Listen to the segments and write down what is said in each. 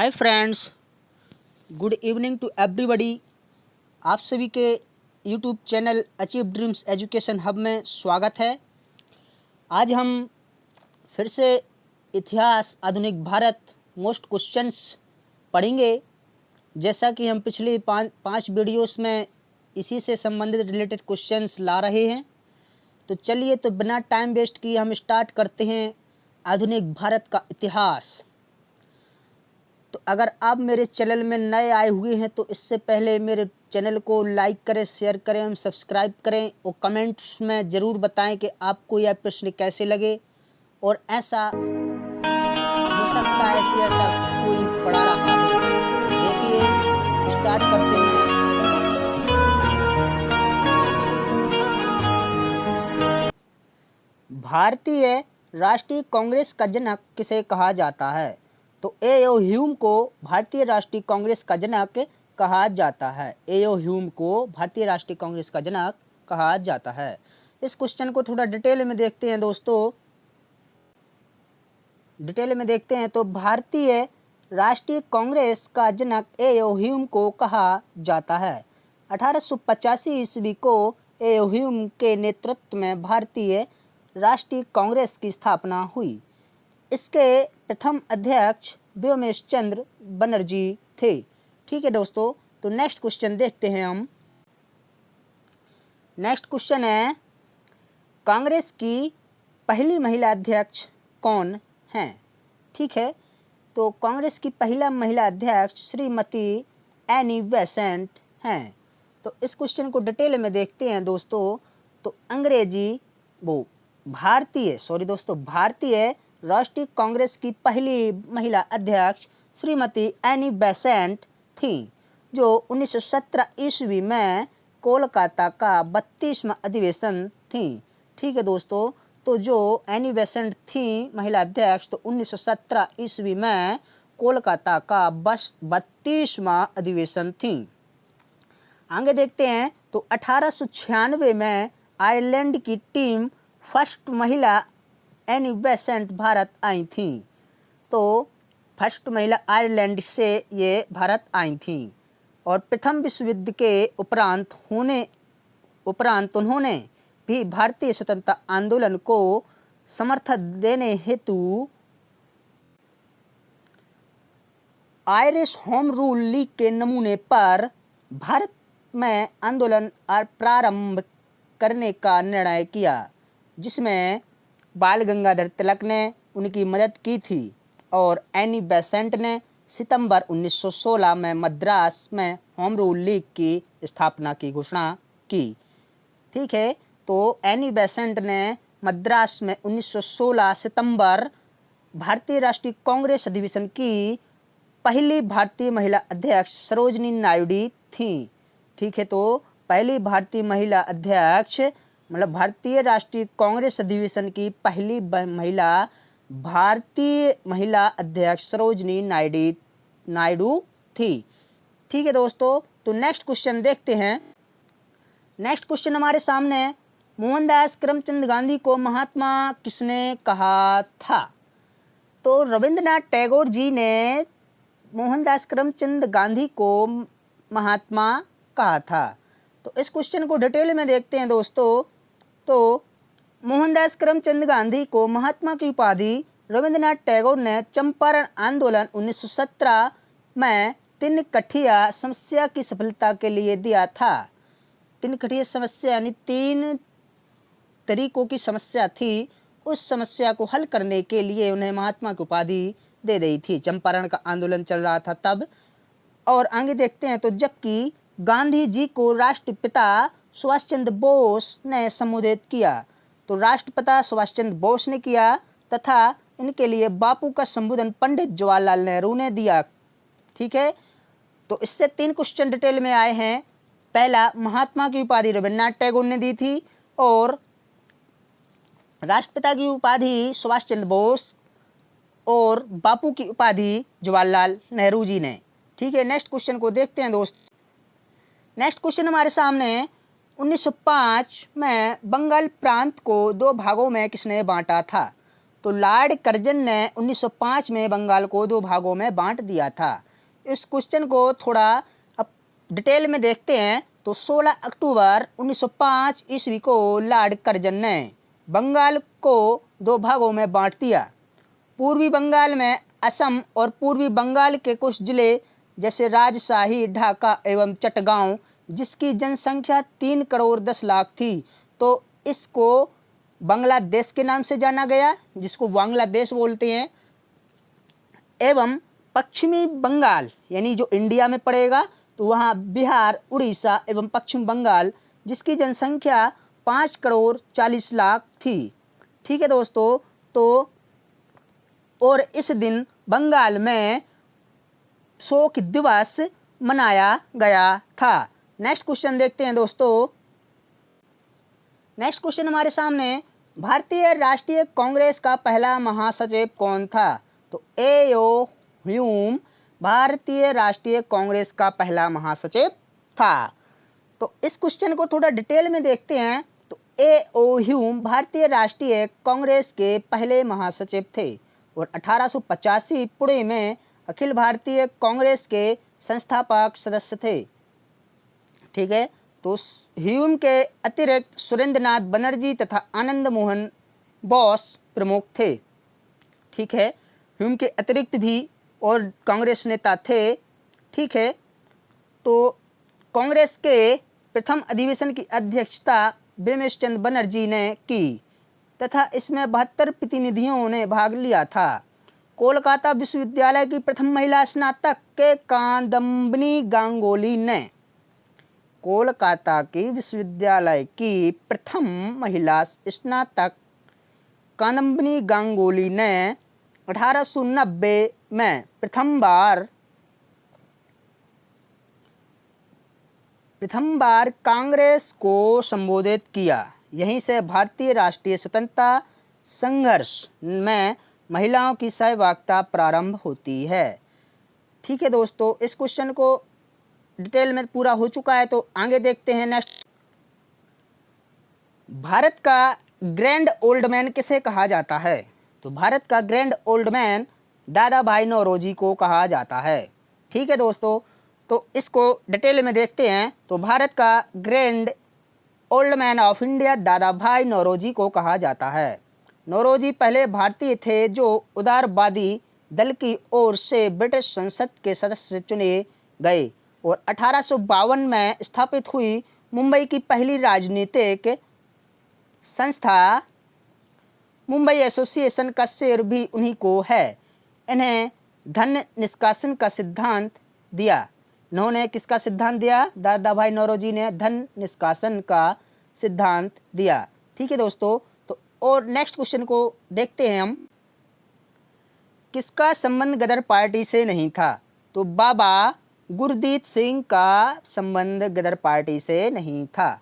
Hi friends, good evening to everybody. आप सभी के YouTube channel achieve dreams education hub में स्वागत है। आज हम फिर से इतिहास आधुनिक भारत मोस्ट क्वेश्चंस पढ़ेंगे। जैसा कि हम पिछले पाँच वीडियोस में इसी से संबंधित रिलेटेड क्वेश्चंस ला रहे हैं। तो चलिए, तो बिना टाइम वेस्ट किए हम स्टार्ट करते हैं आधुनिक भारत का इतिहास। तो अगर आप मेरे चैनल में नए आए हुए हैं तो इससे पहले मेरे चैनल को लाइक करें, शेयर करें और सब्सक्राइब करें और कमेंट्स में ज़रूर बताएं कि आपको यह प्रश्न कैसे लगे। और ऐसा हो सकता है कि ऐसा कोई पढ़ा रहा हो। देखिए, स्टार्ट करते हैं। भारतीय राष्ट्रीय कांग्रेस का जनक किसे कहा जाता है? तो ए.ओ. ह्यूम को भारतीय राष्ट्रीय कांग्रेस का जनक कहा जाता है। ए.ओ. ह्यूम को भारतीय राष्ट्रीय कांग्रेस का जनक कहा जाता है। इस क्वेश्चन को थोड़ा डिटेल में देखते हैं दोस्तों। डिटेल में देखते हैं तो भारतीय राष्ट्रीय कांग्रेस का जनक ए.ओ. ह्यूम को कहा जाता है। 1885 ईस्वी को ए.ओ. ह्यूम के नेतृत्व में भारतीय राष्ट्रीय कांग्रेस की स्थापना हुई। इसके प्रथम अध्यक्ष व्योमेश चंद्र बनर्जी थे। ठीक है दोस्तों, तो नेक्स्ट क्वेश्चन देखते हैं हम। नेक्स्ट क्वेश्चन है, कांग्रेस की पहली महिला अध्यक्ष कौन हैं? ठीक है, तो कांग्रेस की पहला महिला अध्यक्ष श्रीमती एनी बेसेंट हैं। तो इस क्वेश्चन को डिटेल में देखते हैं दोस्तों। तो भारतीय राष्ट्रीय कांग्रेस की पहली महिला अध्यक्ष श्रीमती एनी बेसेंट थी, जो 1917 ईस्वी में कोलकाता का 32वां अधिवेशन थी। ठीक है दोस्तों, तो जो एनी बेसेंट थी महिला अध्यक्ष, तो 1917 ईस्वी में कोलकाता का 32वां अधिवेशन थी। आगे देखते हैं तो 1896 में आयरलैंड की टीम फर्स्ट महिला एनी बेसेंट भारत आई थी। तो फर्स्ट महिला आयरलैंड से ये भारत आई थी और प्रथम विश्व युद्ध के उपरांत उन्होंने भी भारतीय स्वतंत्रता आंदोलन को समर्थन देने हेतु आयरिश होम रूल लीग के नमूने पर भारत में आंदोलन प्रारंभ करने का निर्णय किया, जिसमें बाल गंगाधर तिलक ने उनकी मदद की थी और एनी बेसेंट ने सितंबर 1916 में मद्रास में होम रूल लीग की स्थापना की घोषणा की। ठीक है, तो एनी बेसेंट ने मद्रास में 1916 सितंबर भारतीय राष्ट्रीय कांग्रेस अधिवेशन की पहली भारतीय महिला अध्यक्ष सरोजिनी नायडू थी। ठीक है, तो पहली भारतीय महिला अध्यक्ष मतलब भारतीय राष्ट्रीय कांग्रेस अधिवेशन की पहली भारतीय महिला अध्यक्ष सरोजिनी नायडू थी। ठीक है दोस्तों, तो नेक्स्ट क्वेश्चन देखते हैं। नेक्स्ट क्वेश्चन हमारे सामने, मोहनदास करमचंद गांधी को महात्मा किसने कहा था? तो रविंद्रनाथ टैगोर जी ने मोहनदास करमचंद गांधी को महात्मा कहा था। तो इस क्वेश्चन को डिटेल में देखते हैं दोस्तों। तो मोहनदास करमचंद गांधी को महात्मा की उपाधि रविंद्रनाथ टैगोर ने चंपारण आंदोलन 1917 में तिनकठिया समस्या की सफलता के लिए दिया था। तिनकठिया समस्या यानी 3 तरीकों की समस्या थी, उस समस्या को हल करने के लिए उन्हें महात्मा की उपाधि दे रही थी। चंपारण का आंदोलन चल रहा था तब। और आगे देखते हैं तो जबकि गांधी जी को राष्ट्रपिता सुभाष चंद्र बोस ने संबोधित किया, तो राष्ट्रपिता सुभाष चंद्र बोस ने किया तथा इनके लिए बापू का संबोधन पंडित जवाहरलाल नेहरू ने दिया। ठीक है, तो इससे 3 क्वेश्चन डिटेल में आए हैं। पहला, महात्मा की उपाधि रविन्द्रनाथ टैगोर ने दी थी और राष्ट्रपिता की उपाधि सुभाष चंद्र बोस और बापू की उपाधि जवाहरलाल नेहरू जी ने। ठीक है, नेक्स्ट क्वेश्चन को देखते हैं दोस्त। नेक्स्ट क्वेश्चन हमारे सामने, 1905 में बंगाल प्रांत को 2 भागों में किसने बांटा था? तो लॉर्ड कर्जन ने 1905 में बंगाल को 2 भागों में बांट दिया था। इस क्वेश्चन को थोड़ा अब डिटेल में देखते हैं। तो 16 अक्टूबर 1905 ईस्वी को लॉर्ड कर्जन ने बंगाल को 2 भागों में बांट दिया। पूर्वी बंगाल में असम और पूर्वी बंगाल के कुछ जिले जैसे राजशाही, ढाका एवं चटगांव, जिसकी जनसंख्या 3 करोड़ 10 लाख थी, तो इसको बांग्लादेश के नाम से जाना गया, जिसको बांग्लादेश बोलते हैं। एवं पश्चिमी बंगाल यानी जो इंडिया में पड़ेगा, तो वहाँ बिहार, उड़ीसा एवं पश्चिम बंगाल, जिसकी जनसंख्या 5 करोड़ 40 लाख थी। ठीक है दोस्तों, तो और इस दिन बंगाल में शोक दिवस मनाया गया था। नेक्स्ट क्वेश्चन देखते हैं दोस्तों। नेक्स्ट क्वेश्चन हमारे सामने, भारतीय राष्ट्रीय कांग्रेस का पहला महासचिव कौन था? तो ए.ओ. ह्यूम भारतीय राष्ट्रीय कांग्रेस का पहला महासचिव था। तो इस क्वेश्चन को थोड़ा डिटेल में देखते हैं। तो ए.ओ. ह्यूम भारतीय राष्ट्रीय कांग्रेस के पहले महासचिव थे और 1885 पुणे में अखिल भारतीय कांग्रेस के संस्थापक सदस्य थे। ठीक है, तो ह्यूम के अतिरिक्त सुरेंद्रनाथ बनर्जी तथा आनंद मोहन बोस प्रमुख थे। ठीक है, ह्यूम के अतिरिक्त भी और कांग्रेस नेता थे। ठीक है, तो कांग्रेस के प्रथम अधिवेशन की अध्यक्षता बिमल चंद्र बनर्जी ने की तथा इसमें 72 प्रतिनिधियों ने भाग लिया था। कोलकाता विश्वविद्यालय की प्रथम महिला स्नातक के कादम्बिनी गांगुली ने कोलकाता की विश्वविद्यालय की प्रथम महिला स्नातक कादम्बिनी गांगुली ने 1890 में प्रथम बार कांग्रेस को संबोधित किया। यहीं से भारतीय राष्ट्रीय स्वतंत्रता संघर्ष में महिलाओं की सहभागिता प्रारंभ होती है। ठीक है दोस्तों, इस क्वेश्चन को डिटेल में पूरा हो चुका है, तो आगे देखते हैं नेक्स्ट। भारत का ग्रैंड ओल्ड मैन किसे कहा जाता है? तो भारत का ग्रैंड ओल्ड मैन दादा भाई नौरोजी को कहा जाता है। ठीक है दोस्तों, तो इसको डिटेल में देखते हैं। तो भारत का grand old man of India दादा भाई नौरोजी को कहा जाता है। नौरोजी पहले भारतीय थे जो उदारवादी दल की ओर से ब्रिटिश संसद के सदस्य चुने गए और 1852 में स्थापित हुई मुंबई की पहली राजनीतिक संस्था मुंबई एसोसिएशन का श्रेय भी उन्हीं को है। इन्हें धन निष्कासन का सिद्धांत दिया। इन्होंने किसका सिद्धांत दिया? दादा भाई नौरोजी ने धन निष्कासन का सिद्धांत दिया। ठीक है दोस्तों, तो और नेक्स्ट क्वेश्चन को देखते हैं हम। किसका संबंध गदर पार्टी से नहीं था? तो बाबा गुरदीत सिंह का संबंध गदर पार्टी से नहीं था।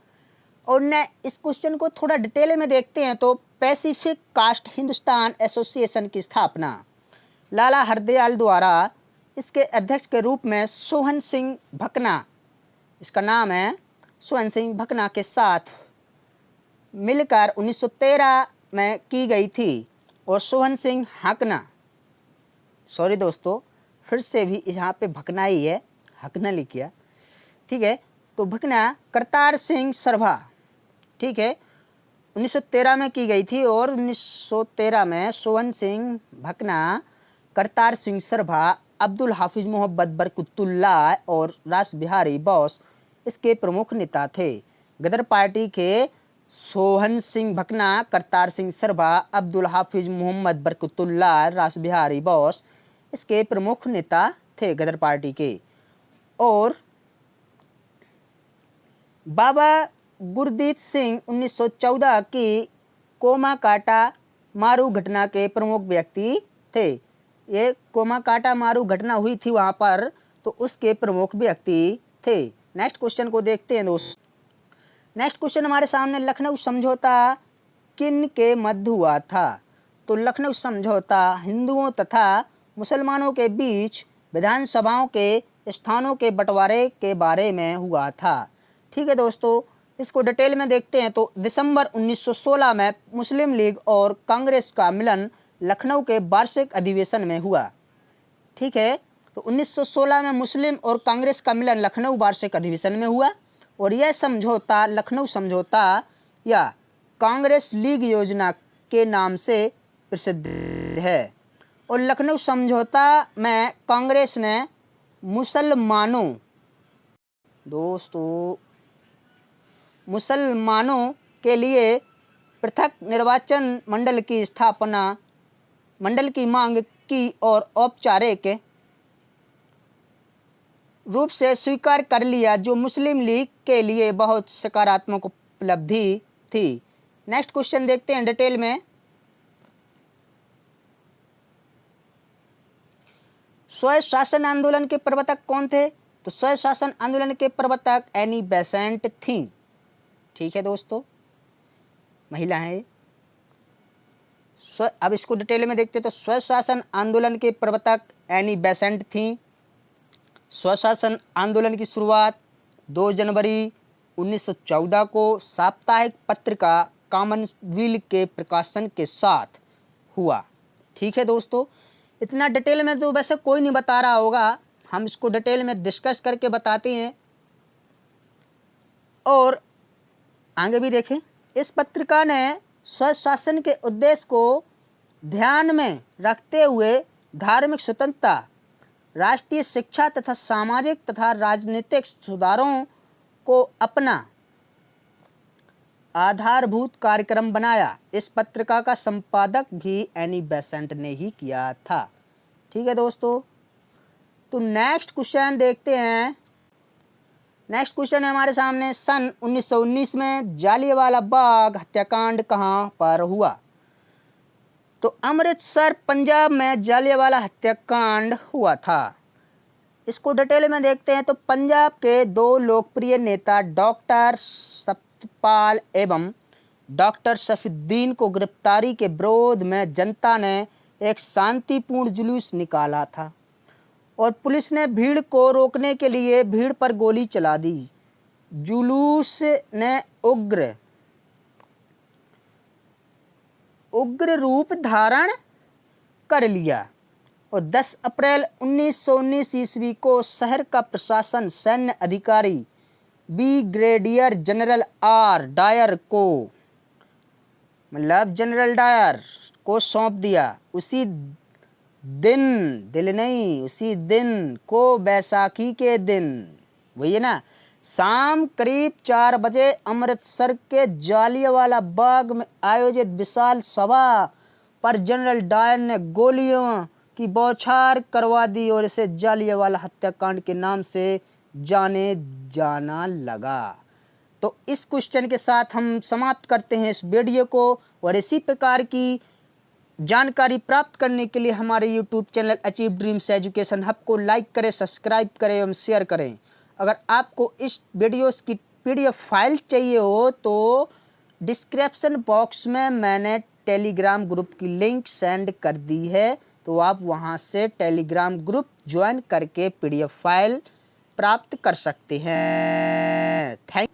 और न इस क्वेश्चन को थोड़ा डिटेल में देखते हैं। तो पैसिफिक कास्ट हिंदुस्तान एसोसिएशन की स्थापना लाला हरदयाल द्वारा इसके अध्यक्ष के रूप में सोहन सिंह भकना, इसका नाम है सोहन सिंह भकना, के साथ मिलकर 1913 में की गई थी। और सोहन सिंह हकना, सॉरी दोस्तों, फिर से भी यहाँ पे भकना ही है, हकना लिखिए। ठीक है, तो भकना करतार सिंह सरभा, ठीक है, 1913 में की गई थी। और 1913 में सोहन सिंह भकना, करतार सिंह सरभा, अब्दुल हाफिज मोहम्मद बरकतुल्ला और रास बिहारी बोस इसके प्रमुख नेता थे। गदर पार्टी के सोहन सिंह भकना, करतार सिंह सरभा, अब्दुल हाफिज मोहम्मद बरकतुल्ला, रास बिहारी बोस इसके प्रमुख नेता थे गदर पार्टी के। और बाबा गुरदीत सिंह 1914 की कोमाकाटा मारू घटना के प्रमुख व्यक्ति थे। ये कोमाकाटा मारू घटना हुई थी वहाँ पर, तो उसके प्रमुख व्यक्ति थे। नेक्स्ट क्वेश्चन को देखते हैं दोस्त। नेक्स्ट क्वेश्चन हमारे सामने, लखनऊ समझौता किन के मध्य हुआ था? तो लखनऊ समझौता हिंदुओं तथा मुसलमानों के बीच विधानसभाओं के स्थानों के बंटवारे के बारे में हुआ था। ठीक है दोस्तों, इसको डिटेल में देखते हैं। तो दिसंबर 1916 में मुस्लिम लीग और कांग्रेस का मिलन लखनऊ के वार्षिक अधिवेशन में हुआ। ठीक है, तो 1916 में मुस्लिम और कांग्रेस का मिलन लखनऊ वार्षिक अधिवेशन में हुआ और यह समझौता लखनऊ समझौता या कांग्रेस लीग योजना के नाम से प्रसिद्ध है। और लखनऊ समझौता में कांग्रेस ने मुसलमानों के लिए पृथक निर्वाचन मंडल की मांग की और औपचारिक रूप से स्वीकार कर लिया, जो मुस्लिम लीग के लिए बहुत सकारात्मक उपलब्धि थी। नेक्स्ट क्वेश्चन देखते हैं डिटेल में। स्वयं शासन आंदोलन के प्रवर्तक कौन थे? तो स्वयं शासन आंदोलन के प्रवर्तक एनी बेसेंट थी। ठीक है दोस्तों, महिला है। अब इसको डिटेल में देखते हैं। तो स्वयं शासन आंदोलन के प्रवर्तक एनी बेसेंट थी। स्वयं शासन आंदोलन की शुरुआत 2 जनवरी 1914 को साप्ताहिक पत्रिका कॉमनवेल्थ के प्रकाशन के साथ हुआ। ठीक है दोस्तों, इतना डिटेल में तो वैसे कोई नहीं बता रहा होगा, हम इसको डिटेल में डिस्कस करके बताते हैं। और आगे भी देखें, इस पत्रिका ने स्वयं शासन के उद्देश्य को ध्यान में रखते हुए धार्मिक स्वतंत्रता, राष्ट्रीय शिक्षा तथा सामाजिक तथा राजनीतिक सुधारों को अपना आधारभूत कार्यक्रम बनाया। इस पत्रिका का संपादक भी एनी बेसेंट ने ही किया था। ठीक है दोस्तों, तो नेक्स्ट क्वेश्चन देखते हैं। नेक्स्ट क्वेश्चन है हमारे सामने, सन 1919 में जालियांवाला बाग हत्याकांड कहाँ पर हुआ? तो अमृतसर पंजाब में जालियांवाला हत्याकांड हुआ था। इसको डिटेल में देखते हैं। तो पंजाब के 2 लोकप्रिय नेता डॉक्टर सत्यपाल एवं डॉक्टर सफीउद्दीन को गिरफ्तारी के विरोध में जनता ने एक शांतिपूर्ण जुलूस निकाला था और पुलिस ने भीड़ को रोकने के लिए भीड़ पर गोली चला दी। जुलूस ने उग्र रूप धारण कर लिया और 10 अप्रैल 1919 ईस्वी को शहर का प्रशासन सैन्य अधिकारी ब्रिगेडियर जनरल आर डायर को जनरल डायर को सौंप दिया। उसी दिन को बैसाखी के दिन, वही है ना, शाम करीब 4 बजे अमृतसर के जालियांवाला बाग में आयोजित विशाल सभा पर जनरल डायर ने गोलियों की बौछार करवा दी और इसे जालियांवाला हत्याकांड के नाम से जाने जाना लगा। तो इस क्वेश्चन के साथ हम समाप्त करते हैं इस वीडियो को। और इसी प्रकार की जानकारी प्राप्त करने के लिए हमारे YouTube channel achieve dreams education hub को लाइक करें, सब्सक्राइब करें एवं शेयर करें। अगर आपको इस वीडियोस की PDF फाइल चाहिए हो तो डिस्क्रिप्शन बॉक्स में मैंने टेलीग्राम ग्रुप की लिंक सेंड कर दी है, तो आप वहां से टेलीग्राम ग्रुप ज्वाइन करके PDF फाइल प्राप्त कर सकते हैं। थैंक